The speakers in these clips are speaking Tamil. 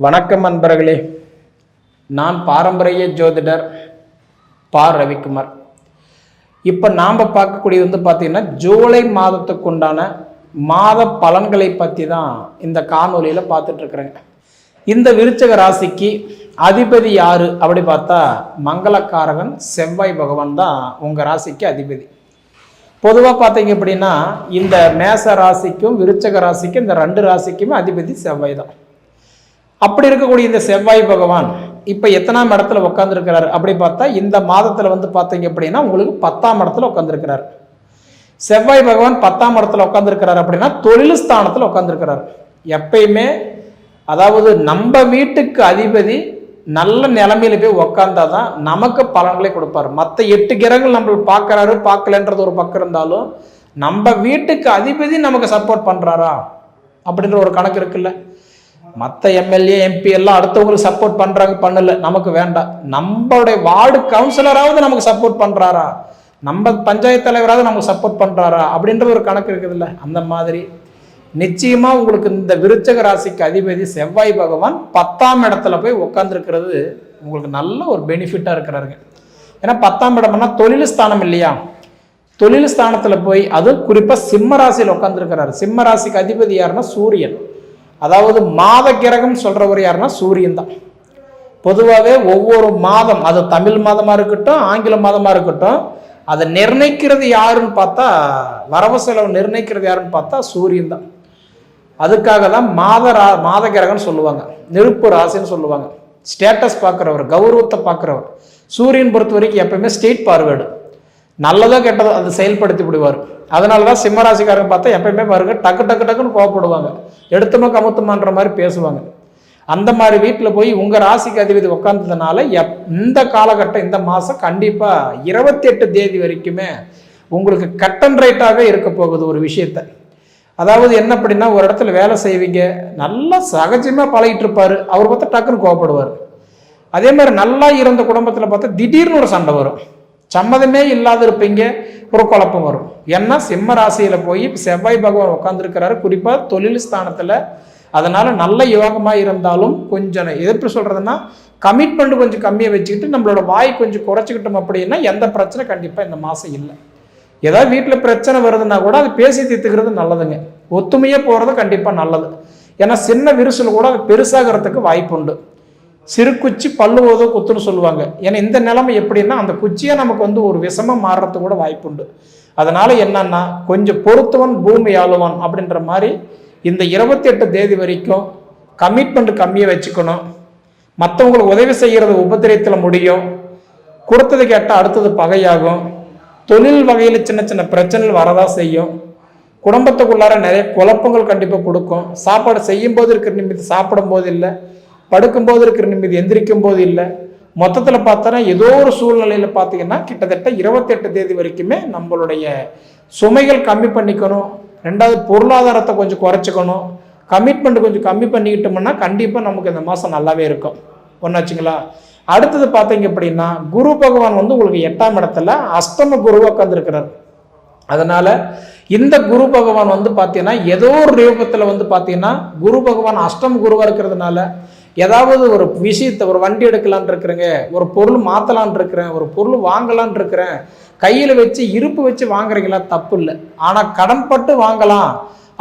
வணக்கம் அன்பர்களே, நான் பாரம்பரிய ஜோதிடர் ரவிக்குமார். இப்போ நாம் பார்க்கக்கூடியது பார்த்தீங்கன்னா ஜூலை மாதத்துக்கு உண்டான மாத பலன்களை பற்றி தான் இந்த காணொலியில் பார்த்துட்ருக்குறேங்க. இந்த விருச்சக ராசிக்கு அதிபதி யார் அப்படி பார்த்தா மங்களக்காரகன் செவ்வாய் பகவான் தான் உங்கள் ராசிக்கு அதிபதி. பொதுவாக பார்த்தீங்க அப்படின்னா இந்த மேச ராசிக்கும் விருச்சக ராசிக்கும் இந்த ரெண்டு ராசிக்குமே அதிபதி செவ்வாய் தான். அப்படி இருக்கக்கூடிய இந்த செவ்வாய் பகவான் இப்போ எத்தனாம் இடத்துல உட்காந்துருக்கிறார் அப்படி பார்த்தா இந்த மாதத்தில் பார்த்தீங்க அப்படின்னா உங்களுக்கு 10ஆம் இடத்துல உட்காந்துருக்கிறார். செவ்வாய் பகவான் 10ஆம் இடத்துல உட்காந்துருக்கிறார் அப்படின்னா தொழில் ஸ்தானத்தில் உட்காந்துருக்கிறார். எப்பயுமே அதாவது நம்ம வீட்டுக்கு அதிபதி நல்ல நிலைமையில போய் உக்காந்தாதான் நமக்கு பலன்களை கொடுப்பாரு. மற்ற 8 கிரகங்கள் நம்மளுக்கு பார்க்கறாரு பார்க்கலன்றது ஒரு பக்கம் இருந்தாலும் நம்ம வீட்டுக்கு அதிபதி நமக்கு சப்போர்ட் பண்றாரா அப்படின்ற ஒரு கணக்கு இருக்குல்ல. மற்ற எம்எல்ஏ எம்பி எல்லாம் அடுத்தவங்களுக்கு சப்போர்ட் பண்றாங்க, பண்ணல, நமக்கு வேண்டாம். நம்மளுடைய வார்டு கவுன்சிலராவது நமக்கு சப்போர்ட் பண்றாரா, நம்ம பஞ்சாயத்து தலைவராவது நமக்கு சப்போர்ட் பண்றாரா அப்படின்ற ஒரு கணக்கு இருக்குதுல்ல. அந்த மாதிரி நிச்சயமா உங்களுக்கு இந்த விருச்சக ராசிக்கு அதிபதி செவ்வாய் பகவான் 10ஆம் இடத்துல போய் உட்காந்துருக்கிறது உங்களுக்கு நல்ல ஒரு பெனிஃபிட்டா இருக்கிறாருங்க. ஏன்னா 10ஆம் இடம்னா தொழில் ஸ்தானம் இல்லையா, தொழில் ஸ்தானத்துல போய் அது குறிப்பா சிம்ம ராசியில் உட்காந்துருக்கிறாரு. சிம்ம ராசிக்கு அதிபதி யாருன்னா சூரியன், அதாவது மாத கிரகம் சொல்றவர் யாருன்னா சூரியன் தான். பொதுவாகவே ஒவ்வொரு மாதம், அது தமிழ் மாதமா இருக்கட்டும் ஆங்கில மாதமா இருக்கட்டும், அதை நிர்ணயிக்கிறது யாருன்னு பார்த்தா, வரவு செலவு நிர்ணயிக்கிறது யாருன்னு பார்த்தா சூரியன் தான். அதுக்காக தான் மாத கிரகம்னு சொல்லுவாங்க, நெருப்பு ராசின்னு சொல்லுவாங்க. ஸ்டேட்டஸ் பார்க்குறவர், கௌரவத்தை பார்க்குறவர். சூரியன் பொறுத்த வரைக்கும் எப்பயுமே ஸ்டேட் பார்வேர்டு, நல்லதோ கெட்டதோ அது செயல்படுத்தி விடுவார். அதனால தான் சிம்மராசிக்காரங்க பார்த்தா எப்பயுமே பாருங்க டக்கு டக்கு டக்குன்னு கோவப்படுவாங்க, எடுத்துமா கமுத்துமான்ற மாதிரி பேசுவாங்க. அந்த மாதிரி வீட்டில் போய் உங்கள் ராசிக்கு அதிபதி உட்காந்ததுனால இந்த காலகட்டம், இந்த மாதம் கண்டிப்பாக 28 தேதி வரைக்குமே உங்களுக்கு கட் அண்ட் ரைட்டாகவே இருக்க போகுது ஒரு விஷயத்த. அதாவது என்ன அப்படின்னா, ஒரு இடத்துல வேலை செய்வீங்க, நல்லா சகஜமாக பழகிட்டு இருப்பார், அவர் பார்த்தா டக்குன்னு கோவப்படுவார். அதே மாதிரி நல்லா இருந்த குடும்பத்தில் பார்த்தா திடீர்னு ஒரு சண்டை வரும், சம்மதமே இல்லாத இருப்பீங்க, ஒரு குழப்பம் வரும். ஏன்னா சிம்ம ராசியில் போய் செவ்வாய் பகவான் உட்காந்துருக்கிறாரு, குறிப்பாக தொழில் ஸ்தானத்தில். அதனால நல்ல யோகமாக இருந்தாலும் கொஞ்சம் எப்படி சொல்றதுன்னா, கமிட்மெண்ட் கொஞ்சம் கம்மியாக வச்சுக்கிட்டு நம்மளோட வாய் கொஞ்சம் குறைச்சிக்கிட்டோம் அப்படின்னா எந்த பிரச்சனை கண்டிப்பாக இந்த மாதம் இல்லை. ஏதாவது வீட்டில் பிரச்சனை வருதுன்னா கூட அது பேசி தீர்த்துக்கிறது நல்லதுங்க. ஒத்துமையாக போகிறது கண்டிப்பாக நல்லது. ஏன்னா சின்ன விரிசல் கூட அது பெருசாகிறதுக்கு வாய்ப்பு உண்டு. சிறு குச்சி பல்லுவதோ குத்துன்னு சொல்லுவாங்க. ஏன்னா இந்த நிலைமை எப்படின்னா அந்த குச்சியை நமக்கு ஒரு விஷமாக மாறுறதுக்கு கூட வாய்ப்பு உண்டு. அதனால என்னன்னா, கொஞ்சம் பொறுத்தவன் பூமி ஆளுவான் அப்படின்ற மாதிரி இந்த 28 தேதி வரைக்கும் கமிட்மெண்ட் கம்மியாக வச்சுக்கணும். மற்றவங்களுக்கு உதவி செய்கிறது உபத்திரத்தில் முடியும், கொடுத்தது கேட்டால் அடுத்தது பகையாகும். தொழில் வகையில் சின்ன சின்ன பிரச்சனைகள் வரதான் செய்யும். குடும்பத்துக்குள்ளார நிறைய குழப்பங்கள் கண்டிப்பாக கொடுக்கும். சாப்பாடு செய்யும் போது இருக்கிற நிம்மதி சாப்பிடும் போது இல்லை, படுக்கும்போது இருக்கிற நிம்மதி எந்திரிக்கும் போது இல்லை. மொத்தத்தில் பார்த்தோன்னா ஏதோ ஒரு சூழ்நிலையில் பார்த்தீங்கன்னா கிட்டத்தட்ட 28 தேதி வரைக்குமே நம்மளுடைய சுமைகள் கம்மி பண்ணிக்கணும். ரெண்டாவது பொருளாதாரத்தை கொஞ்சம் குறைச்சிக்கணும். கமிட்மெண்ட் கொஞ்சம் கம்மி பண்ணிக்கிட்டோம்னா கண்டிப்பாக நமக்கு இந்த மாதம் நல்லாவே இருக்கும். ஒன்றாச்சுங்களா. அடுத்தது பார்த்தீங்க அப்படின்னா குரு பகவான் உங்களுக்கு 8ஆம் இடத்துல அஷ்டம குருவாக உட்காந்துருக்கிறார். அதனால இந்த குரு பகவான் பார்த்தீங்கன்னா ஏதோ ஒரு ரூபத்தில் பார்த்தீங்கன்னா குரு பகவான் அஷ்டம குருவாக இருக்கிறதுனால ஏதாவது ஒரு விஷயத்தை, ஒரு வண்டி எடுக்கலான் இருக்கிறேங்க, ஒரு பொருள் மாற்றலான் இருக்கிறேன், ஒரு பொருள் வாங்கலான் இருக்கிறேன், கையில் வச்சு இருப்பு வச்சு வாங்குறீங்களா, தப்பு இல்லை. ஆனால் கடன் பட்டு வாங்கலாம்,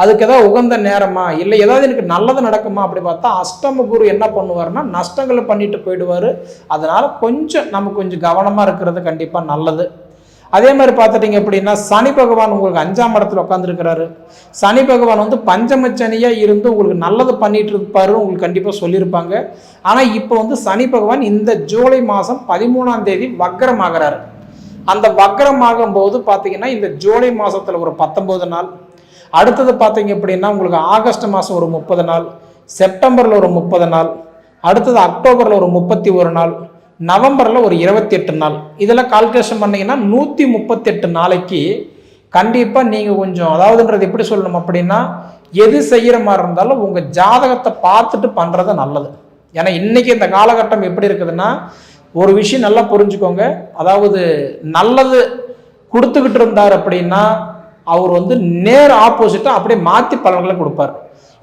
அதுக்கு ஏதாவது உகந்த நேரமா இல்லை ஏதாவது எனக்கு நல்லது நடக்குமா அப்படி பார்த்தா அஷ்டம குரு என்ன பண்ணுவார்னா நஷ்டங்களை பண்ணிட்டு போயிடுவார். அதனால நம்ம கொஞ்சம் கவனமாக இருக்கிறது கண்டிப்பாக நல்லது. அதே மாதிரி பார்த்துட்டிங்க அப்படின்னா சனி பகவான் உங்களுக்கு 5ஆம் இடத்துல உட்காந்துருக்கிறாரு. சனி பகவான் பஞ்சமச்சனியாக இருந்து உங்களுக்கு நல்லது பண்ணிட்டு இருப்பாரு, உங்களுக்கு கண்டிப்பாக சொல்லியிருப்பாங்க. ஆனால் இப்போ சனி பகவான் இந்த ஜூலை மாதம் 13ஆம் தேதி வக்ரமாகிறாரு. அந்த வக்ரமாகும் போது பார்த்தீங்கன்னா இந்த ஜூலை மாதத்தில் ஒரு 19 நாள், அடுத்தது பார்த்தீங்க அப்படின்னா உங்களுக்கு ஆகஸ்ட் மாதம் ஒரு 30 நாள், செப்டம்பரில் ஒரு 30 நாள், அடுத்தது அக்டோபரில் ஒரு 31 நாள், நவம்பரில் ஒரு 28 நாள். இதெல்லாம் கால்குலேஷன் பண்ணிங்கன்னா 138 நாளைக்கு கண்டிப்பாக நீங்கள் கொஞ்சம், அதாவதுன்றது எப்படி சொல்லணும் அப்படின்னா, எது செய்கிற மாதிரி இருந்தாலும் உங்கள் ஜாதகத்தை பார்த்துட்டு பண்ணுறது நல்லது. ஏன்னா இன்றைக்கி இந்த காலகட்டம் எப்படி இருக்குதுன்னா, ஒரு விஷயம் நல்லா புரிஞ்சுக்கோங்க. அதாவது நல்லது கொடுத்துக்கிட்டு இருந்தார் அப்படின்னா அவர் நேர் ஆப்போசிட்டாக அப்படியே மாற்றி பலன்களை கொடுப்பார்.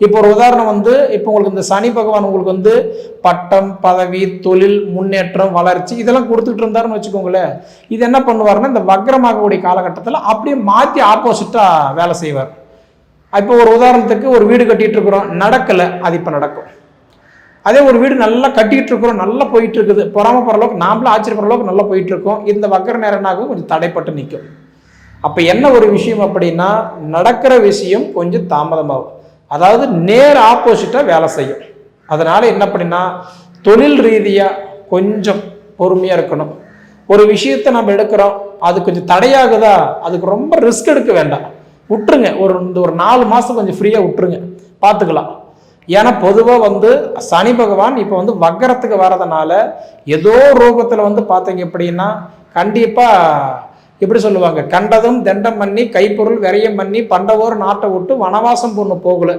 இப்போ ஒரு உதாரணம் வந்து இப்போ உங்களுக்கு இந்த சனி பகவான் உங்களுக்கு வந்து பட்டம், பதவி, தொழில், முன்னேற்றம், வளர்ச்சி இதெல்லாம் கொடுத்துட்டு இருந்தாருன்னு வச்சுக்கோங்களேன். இது என்ன பண்ணுவாருன்னா இந்த வக்ரமாகக்கூடிய காலகட்டத்தில் அப்படியே மாற்றி ஆப்போசிட்டா வேலை செய்வார். இப்போ ஒரு உதாரணத்துக்கு ஒரு வீடு கட்டிட்டு இருக்கிறோம், நடக்கலை, அது இப்போ நடக்கும். அதே ஒரு வீடு நல்லா கட்டிட்டு இருக்கிறோம், நல்லா போயிட்டு இருக்குது, பொறாமப்படுற அளவுக்கு நாமளும் ஆச்சரியப்படுற அளவுக்கு நல்லா போயிட்டு இருக்கோம், இந்த வக்கர நேரனாகவும் கொஞ்சம் தடைப்பட்டு நிற்கும். அப்போ என்ன ஒரு விஷயம் அப்படின்னா நடக்கிற விஷயம் கொஞ்சம் தாமதமாகும், அதாவது நேர் ஆப்போசிட்டாக வேலை செய்யும். அதனால என்ன அப்படின்னா தொழில் ரீதியாக கொஞ்சம் பொறுமையாக இருக்கணும். ஒரு விஷயத்தை நம்ம எடுக்கிறோம், அது கொஞ்சம் தடையாகுதா, அதுக்கு ரொம்ப ரிஸ்க் எடுக்க வேண்டாம், விட்டுருங்க. ஒரு 4 மாதம் கொஞ்சம் ஃப்ரீயாக விட்டுருங்க, பார்த்துக்கலாம். ஏன்னா பொதுவாக வந்து சனி பகவான் இப்போ வந்து வக்கரத்துக்கு வரதுனால ஏதோ ரூபத்தில் வந்து பார்த்தீங்க அப்படின்னா கண்டிப்பாக எப்படி சொல்லுவாங்க, கண்டதும் தண்டம் பண்ணி கைப்பொருள் விரயம் பண்ணி பண்டவோர் நாட்டை விட்டு வனவாசம் பொண்ணு போகல,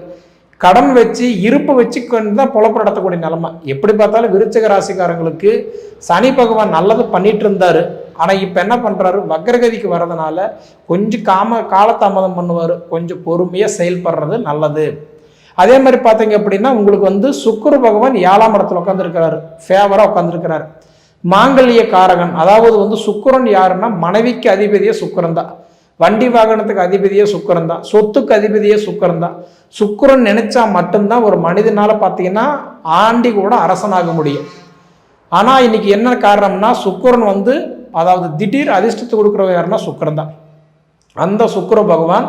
கடன் வச்சு இருப்பு வச்சு கொண்டு தான் பொழப்பு நடத்தக்கூடிய நிலைமை. எப்படி பார்த்தாலும் விருச்சிக ராசிக்காரங்களுக்கு சனி பகவான் நல்லது பண்ணிட்டு இருந்தாரு. ஆனால் இப்போ என்ன பண்ணுறாரு, வக்ரகதிக்கு வர்றதுனால கொஞ்சம் காலதாமதம் பண்ணுவார், கொஞ்சம் பொறுமையாக செயல்படுறது நல்லது. அதே மாதிரி பார்த்தீங்க அப்படின்னா உங்களுக்கு வந்து சுக்கிர பகவான் 7ஆம் இடத்துல உட்காந்துருக்கிறாரு, ஃபேவராக உட்காந்துருக்கிறாரு. மாங்கல்ய காரகன், அதாவது வந்து சுக்கிரன் யாருன்னா மனைவிக்கு அதிபதியே சுக்கிரன் தான், வண்டி வாகனத்துக்கு அதிபதியே சுக்கிரன் தான், சொத்துக்கு அதிபதியே சுக்கிரன் தான். சுக்கிரன் நினைச்சா மட்டும்தான் ஒரு மனிதனால பார்த்தீங்கன்னா ஆண்டி கூட அரசனாக முடியும். ஆனால் இன்னைக்கு என்ன காரணம்னா சுக்கிரன் வந்து அதாவது திடீர் அதிர்ஷ்டத்தை கொடுக்குறவங்க யாருன்னா சுக்கிரன் தான். அந்த சுக்கிர பகவான்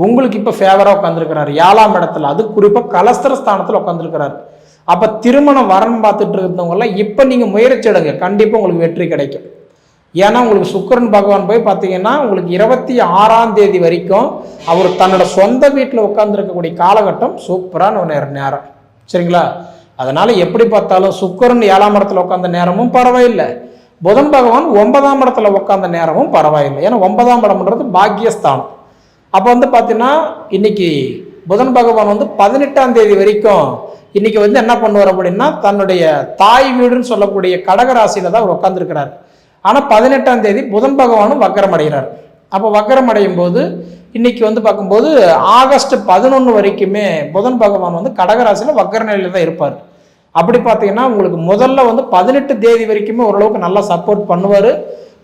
உங்களுக்கு இப்போ ஃபேவராக உட்காந்துருக்கிறாரு 7ஆம் இடத்துல, அது குறிப்பாக கலஸ்திர ஸ்தானத்தில் உட்காந்துருக்கிறாரு. அப்போ திருமணம் வரணும் பார்த்துட்டு இருக்கிறவங்களாம் இப்போ நீங்கள் முயற்சி எடுங்க, கண்டிப்பாக உங்களுக்கு வெற்றி கிடைக்கும். ஏன்னா உங்களுக்கு சுக்கிரன் பகவான் போய் பார்த்தீங்கன்னா உங்களுக்கு 26ஆம் தேதி வரைக்கும் அவர் தன்னோட சொந்த வீட்டில் உட்காந்துருக்கக்கூடிய காலகட்டம் சூப்பரான ஒரு நேரம், சரிங்களா? அதனால எப்படி பார்த்தாலும் சுக்கிரன் 7ஆம் இடத்துல உட்காந்த நேரமும் பரவாயில்லை, புதன் பகவான் 9ஆம் இடத்துல உட்காந்த நேரமும் பரவாயில்லை. ஏன்னா 9ஆம் இடம்ன்றது பாக்கியஸ்தானம். அப்போ வந்து பார்த்தீங்கன்னா இன்னைக்கு புதன் பகவான் வந்து 18ஆம் தேதி வரைக்கும் இன்னைக்கு வந்து என்ன பண்ணுவார் அப்படின்னா தன்னுடைய தாய் வீடுன்னு சொல்லக்கூடிய கடகராசியில தான் அவர் உட்காந்துருக்கிறார். ஆனால் 18ஆம் தேதி புதன் பகவானும் வக்கரம் அடைகிறார். அப்போ வக்கரம் அடையும் போது இன்னைக்கு வந்து பார்க்கும்போது ஆகஸ்ட் 11 வரைக்குமே புதன் பகவான் வந்து கடகராசியில் வக்கர நிலையில தான் இருப்பார். அப்படி பார்த்தீங்கன்னா உங்களுக்கு முதல்ல வந்து 18 தேதி வரைக்குமே ஓரளவுக்கு நல்லா சப்போர்ட் பண்ணுவார்.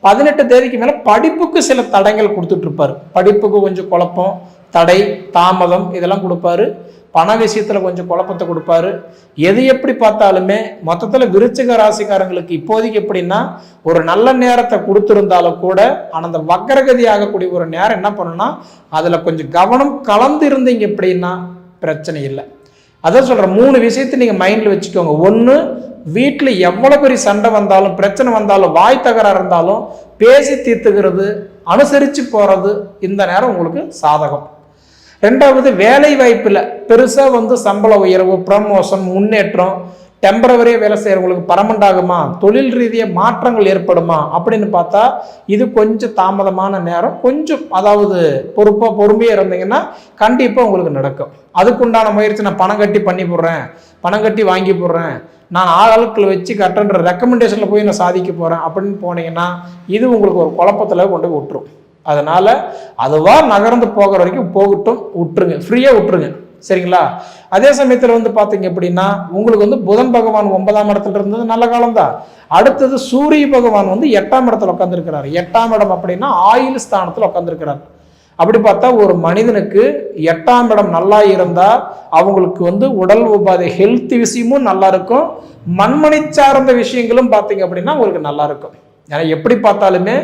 18 தேதிக்கு மேலே படிப்புக்கு சில தடைகள் கொடுத்துட்டு இருப்பார், படிப்புக்கு கொஞ்சம் குழப்பம், தடை, தாமதம் இதெல்லாம் கொடுப்பாரு. பண விஷயத்தில் கொஞ்சம் குழப்பத்தை கொடுப்பாரு. எது எப்படி பார்த்தாலுமே மொத்தத்தில் விருச்சிக ராசிக்காரங்களுக்கு இப்போதைக்கு எப்படின்னா ஒரு நல்ல நேரத்தை கொடுத்துருந்தாலும் கூட அந்த வக்கரகதி ஆகக்கூடிய ஒரு நேரம் என்ன பண்ணுன்னா அதில் கொஞ்சம் கவனம் கலந்து இருந்தீங்க எப்படின்னா பிரச்சனை இல்லை. அதான் சொல்கிறேன், 3 விஷயத்தை நீங்கள் மைண்டில் வச்சுக்கோங்க. ஒன்று, வீட்டில் எவ்வளோ பெரிய சண்டை வந்தாலும் பிரச்சனை வந்தாலும் வாய் தகராறு இருந்தாலும் பேசி தீர்த்துக்கிறது, அனுசரித்து போகிறது இந்த நேரம் உங்களுக்கு சாதகம். 2வது, வேலை வாய்ப்பில் பெருசாக வந்து சம்பள உயர்வு, ப்ரமோஷன், முன்னேற்றம், டெம்பரவரியாக வேலை செய்கிறவங்களுக்கு பர்மனண்ட் ஆகுமா, தொழில் ரீதியாக மாற்றங்கள் ஏற்படுமா அப்படின்னு பார்த்தா இது கொஞ்சம் தாமதமான நேரம். கொஞ்சம் அதாவது பொறுமையாக இருந்தீங்கன்னா கண்டிப்பாக உங்களுக்கு நடக்கும். அதுக்குண்டான முயற்சி, நான் பணம் கட்டி பண்ணி போடுறேன், பணம் கட்டி வாங்கி போடுறேன், நான் ஆட்களை வச்சு கட்டுன்ற ரெக்கமெண்டேஷனில் போய் நான் சாதிக்க போகிறேன் அப்படின்னு போனீங்கன்னா இது உங்களுக்கு ஒரு குழப்பத்தில் கொண்டு விட்டுரும். அதனால் அதுவாக நகர்ந்து போகிற வரைக்கும் போகட்டும், விட்டுருங்க, ஃப்ரீயாக விட்டுருங்க, சரிங்களா? அதே சமயத்தில் வந்து பார்த்தீங்க அப்படின்னா உங்களுக்கு வந்து புதன் பகவான் 9ஆம் இடத்துல இருந்தது நல்ல காலம் தான். அடுத்தது சூரிய பகவான் வந்து 8ஆம் இடத்துல உட்காந்துருக்கிறார். 8ஆம் இடம் அப்படின்னா ஆயுள் ஸ்தானத்தில் உட்காந்துருக்கிறார். அப்படி பார்த்தா ஒரு மனிதனுக்கு 8ஆம் இடம் நல்லா இருந்தால் அவங்களுக்கு வந்து உடல் உபாதை ஹெல்த் விஷயமும் நல்லா இருக்கும், மண்மனை சார்ந்த விஷயங்களும் பார்த்தீங்க அப்படின்னா உங்களுக்கு நல்லா இருக்கும். ஏன்னா எப்படி பார்த்தாலுமே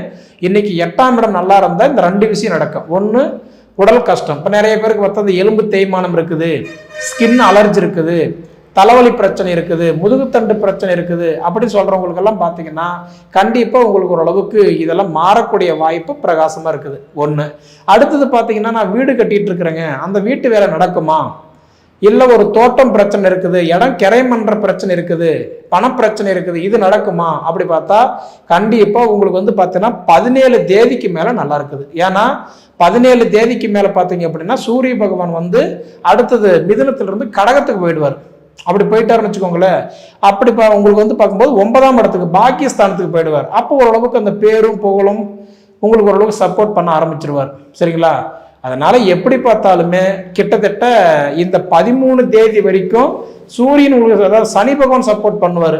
இன்னைக்கு 8ஆம் இடம் நல்லா இருந்தால் இந்த 2 விஷயம் நடக்கும். ஒன்று, உடல் கஷ்டம். இப்போ நிறைய பேருக்கு பார்த்தா எலும்பு தேய்மானம் இருக்குது, ஸ்கின் அலர்ஜி இருக்குது, தலைவலி பிரச்சனை இருக்குது, முதுகுத்தண்டு பிரச்சனை இருக்குது அப்படின்னு சொல்கிறவங்களுக்கெல்லாம் பார்த்தீங்கன்னா கண்டிப்பாக உங்களுக்கு ஓரளவுக்கு இதெல்லாம் மாறக்கூடிய வாய்ப்பு பிரகாசமாக இருக்குது. ஒன்று. அடுத்தது பார்த்தீங்கன்னா நான் வீடு கட்டிகிட்டு இருக்கிறேங்க, அந்த வீட்டு வேலை நடக்குமா, இல்லை ஒரு தோட்டம் பிரச்சனை இருக்குது, இடம் கிரைமன்ற பிரச்சனை இருக்குது, பணப்பிரச்சனை இருக்குது, இது நடக்குமா அப்படி பார்த்தா கண்டிப்பாக உங்களுக்கு வந்து பார்த்தீங்கன்னா 17 தேதிக்கு மேலே நல்லா இருக்குது. ஏன்னா 17 தேதிக்கு மேலே பார்த்தீங்க அப்படின்னா சூரிய பகவான் வந்து அடுத்தது மிதுனத்திலிருந்து கடகத்துக்கு போயிடுவார். அப்படி போயிட்டாருன்னு வச்சுக்கோங்களேன். அப்படி உங்களுக்கு வந்து பார்க்கும்போது 9ஆம் இடத்துக்கு பாக்கியஸ்தானத்துக்கு போயிடுவார். அப்போ ஓரளவுக்கு அந்த பேரும் புகழும் உங்களுக்கு ஓரளவுக்கு சப்போர்ட் பண்ண ஆரம்பிச்சிருவார், சரிங்களா? அதனால எப்படி பார்த்தாலுமே கிட்டத்தட்ட இந்த 13 தேதி வரைக்கும் சூரியன் உங்களுக்கு, அதாவது சனி பகவான் சப்போர்ட் பண்ணுவார்.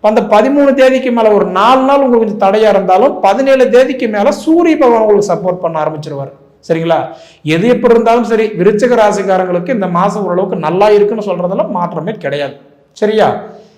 அந்த 13 தேதிக்கு மேல ஒரு 4 நாள் உங்களுக்கு கொஞ்சம் தடையா இருந்தாலும் 17 தேதிக்கு மேல சூரிய பகவான் உங்களுக்கு சப்போர்ட் பண்ண ஆரம்பிச்சிருவார். சரிங்களா? எது எப்படி இருந்தாலும் சரி, விருச்சிக ராசிக்காரங்களுக்கு இந்த மாசம் ஓரளவுக்கு நல்லா இருக்குன்னு சொல்றதுல மாற்றமே கிடையாது. சரியா?